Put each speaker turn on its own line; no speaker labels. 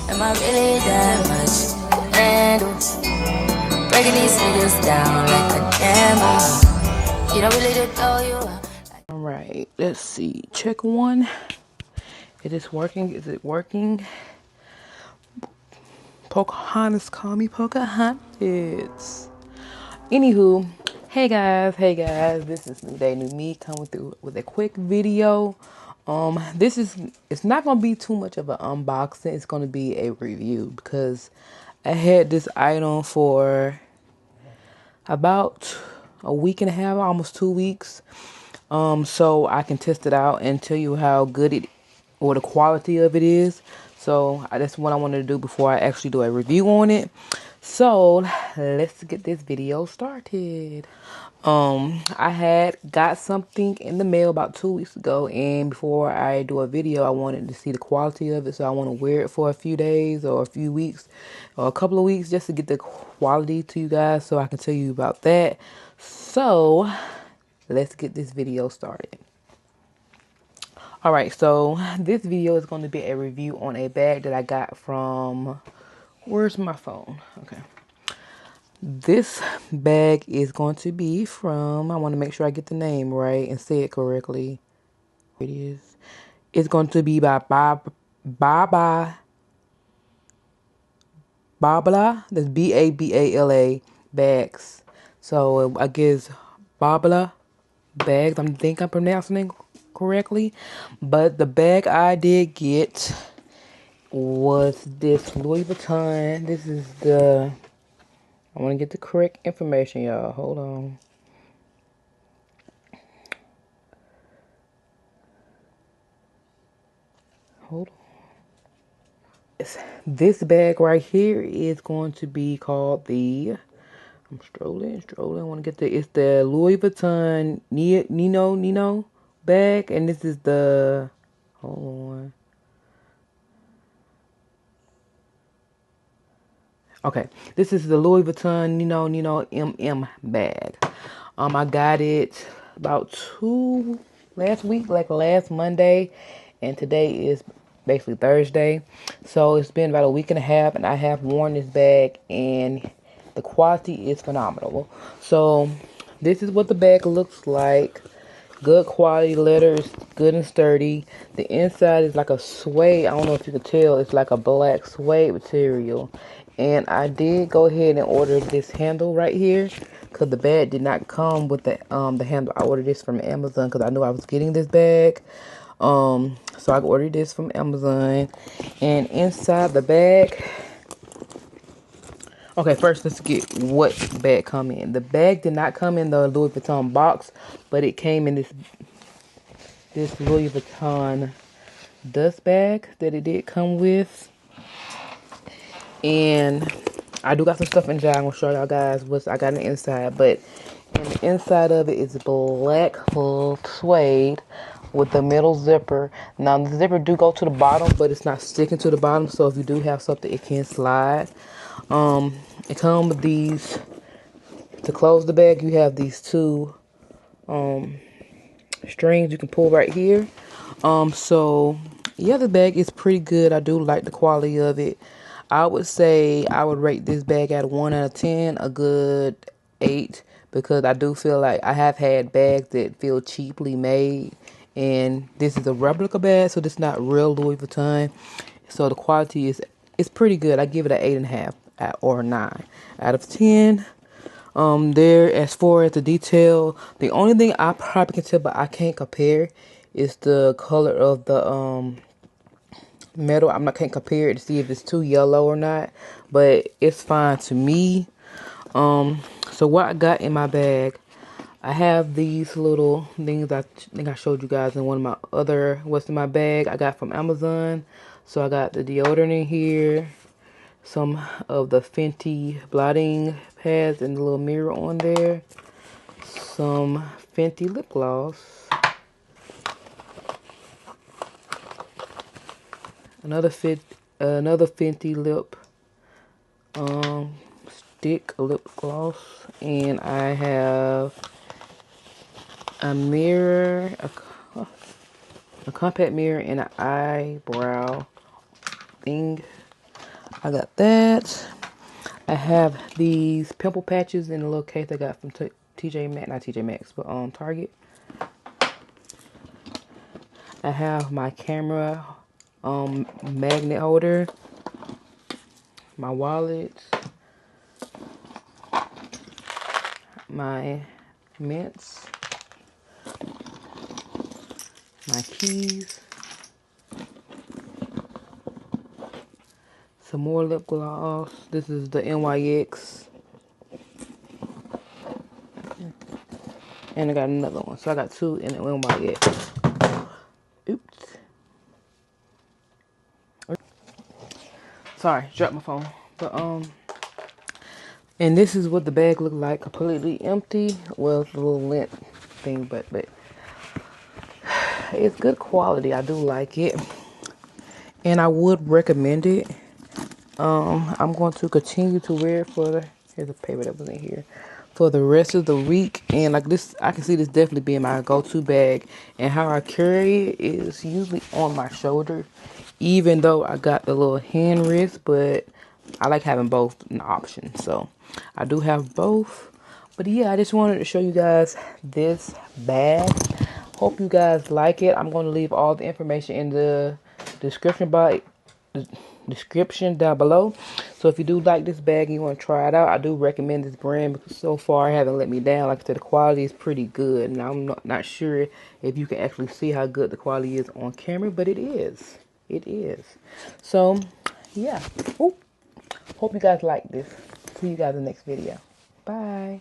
Am I really that much? And breaking these niggas down like a camera. You don't really know you are.
All right, let's see. Check one. It is working. Is it working? Pocahontas, call me Pocahontas. Anywho, hey guys, this is New Day, New Me coming through with a quick video. It's not gonna be too much of an unboxing. It's gonna be a review because I had this item for about a week and a half, almost 2 weeks. So I can test it out and tell you how good it or the quality of it is. So that's what I wanted to do before I actually do a review on it. So let's get this video started. I had got something in the mail about 2 weeks ago, and before I do a video, I wanted to see the quality of it. So I want to wear it for a few days or a few weeks or a couple of weeks just to get the quality to you guys so I can tell you about that. So let's get this video started. Alright, so this video is going to be a review on a bag that I got from, where's my phone? Okay. This bag is going to be from, I want to make sure I get the name right and say it correctly. It is. It's going to be by Babala. That's Babala bags. So I guess Babala bags. I think I'm pronouncing it correctly. But the bag I did get was this Louis Vuitton. This is the, I want to get the correct information, y'all. Hold on. Hold on. This bag right here is going to be called the, I'm strolling. I want to get it's the Louis Vuitton NéoNóe bag. And this is the, hold on. Okay, this is the Louis Vuitton NéoNóe MM bag. I got it about last week, like last Monday, and today is basically Thursday. So it's been about a week and a half, and I have worn this bag, and the quality is phenomenal. So this is what the bag looks like. Good quality leather, is good and sturdy. The inside is like a suede. I don't know if you can tell. It's like a black suede material. And I did go ahead and order this handle right here because the bag did not come with the handle. I ordered this from Amazon because I knew I was getting this bag. So I ordered this from Amazon. And inside the bag, okay, first let's get what bag come in. The bag did not come in the Louis Vuitton box, but it came in this Louis Vuitton dust bag that it did come with. And I do got some stuff inside. I'm gonna show y'all guys what I got on the inside. But in the inside of it is black suede with the middle zipper. Now the zipper do go to the bottom, but it's not sticking to the bottom. So if you do have something, it can slide. It comes with these. To close the bag, you have these two strings you can pull right here. So yeah, the bag is pretty good. I do like the quality of it. I would say I would rate this bag at 1 out of 10, a good 8, because I do feel like I have had bags that feel cheaply made, and this is a replica bag, so this is not real Louis Vuitton. So the quality is pretty good. I give it an 8.5 or 9 out of 10. There, as far as the detail, the only thing I probably can tell, but I can't compare, is the color of the metal. Can't compare it to see if it's too yellow or not, but it's fine to me. So what I got in my bag, I have these little things I think I showed you guys in one of my other what's in my bag I got from Amazon. So I got the deodorant in here, some of the Fenty blotting pads and the little mirror on there, some Fenty lip gloss, another Fenty lip stick lip gloss, and I have a mirror, a compact mirror, and an eyebrow thing. I got that. I have these pimple patches in a little case I got from TJ Maxx, not TJ Maxx, but Target. I have my camera magnet holder, my wallet, my mints, my keys, some more lip gloss. This is the NYX. And I got another one. So I got two in the NYX. Oops. Sorry, dropped my phone. But and this is what the bag looked like, completely empty. Well, it's a little lint thing, but it's good quality. I do like it. And I would recommend it. I'm going to continue to wear it for the, here's a paper that was in here, for the rest of the week. And like this, I can see this definitely being my go-to bag. And how I carry it is usually on my shoulder, even though I got the little hand wrist, but I like having both an option. So I do have both. But yeah, I just wanted to show you guys this bag. Hope you guys like it. I'm going to leave all the information in the description down below. So if you do like this bag and you want to try it out, I do recommend this brand because so far it haven't let me down. Like I said, the quality is pretty good. And I'm not sure if you can actually see how good the quality is on camera, but it is. It is. So yeah. Ooh. Hope you guys like this. See you guys in the next video. Bye.